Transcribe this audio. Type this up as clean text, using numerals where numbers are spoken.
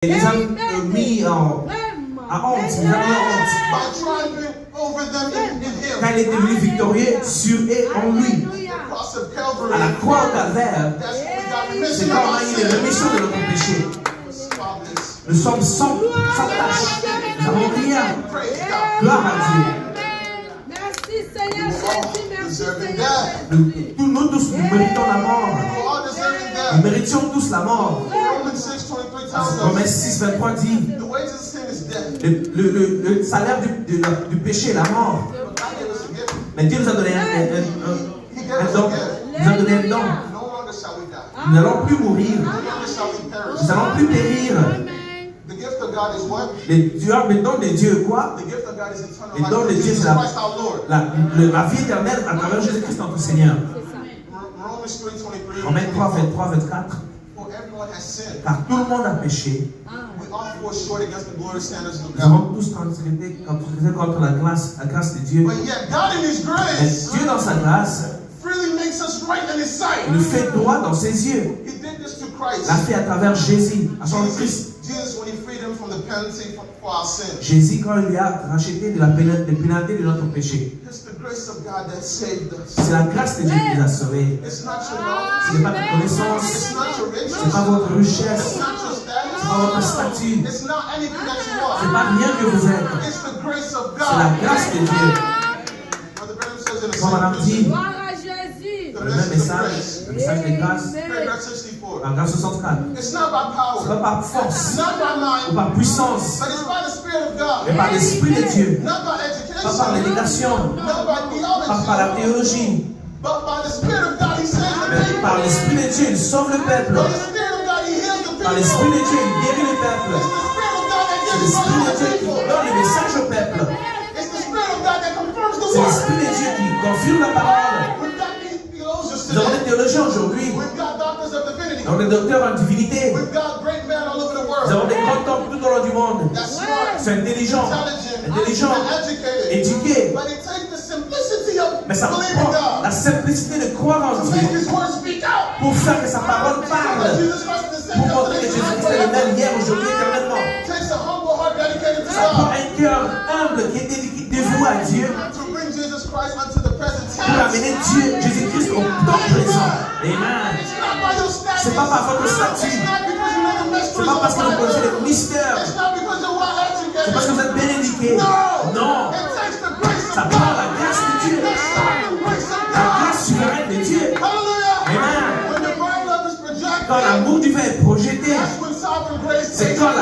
les a mis à honte, les a mis en honte. Quand il est devenu victorieux sur et en lui, à la croix au calvaire, c'est quand on a eu les rémissions de notre péché. Nous sommes sans tâche. Nous n'avons rien. Gloire à Dieu. Merci Seigneur Jésus, merci Seigneur Jésus. Nous tous, nous méritons la mort. Nous méritions tous la mort. Romains 6, 23 dit, le salaire du péché est la mort. Mais Dieu nous a donné un don. Il nous a donné un don. Nous n'allons plus mourir. Nous n'allons plus périr. Le don de Dieu est quoi? Le don de Dieu, c'est la vie éternelle à travers Jésus-Christ notre Seigneur. Romains 3, 23, 24. Car tout le monde a péché. Nous avons tous transgressé contre la grâce de Dieu. Mais Dieu, dans sa grâce, nous fait droit dans ses yeux. L'a fait à travers Jésus, à son Christ. Jésus, quand il a racheté de la pénalité de notre péché, c'est la grâce de Dieu qui nous a sauvés. Ce n'est pas ta connaissance, ce n'est pas votre richesse, ce n'est pas votre statut, ce n'est pas rien que vous êtes. C'est la grâce de Dieu. Comme Madame dit, dans le même message, le message de grâce, la grâce 64. Ce n'est pas par force ou par puissance, mais par l'Esprit de Dieu. Pas par l'éducation, pas par la théologie, mais par l'Esprit de Dieu, il sauve le peuple. Par l'Esprit de Dieu, il guérit le peuple. C'est l'Esprit de Dieu qui donne le message au peuple. C'est l'Esprit de Dieu qui confirme la parole. Nous avons des théologiens aujourd'hui. Nous avons des docteurs en divinité. Nous avons des grands hommes tout au long du monde. Ils sont intelligents, éduqués. Mais ça prend la simplicité de croire en Dieu pour faire que sa parole parle. Pour montrer que Jésus-Christ est le même hier, aujourd'hui, éternellement. Ça prend un cœur humble qui est dévoué à Dieu pour amener Dieu, Jésus-Christ, au temps présent. Amen. Ce n'est pas par votre statut. Ce n'est pas parce que vous connaissez le mystère. C'est parce que vous êtes bien éduqué. Non. Ça prend la grâce de Dieu. La grâce souveraine de Dieu. Amen. Quand l'amour divin est projeté, c'est quand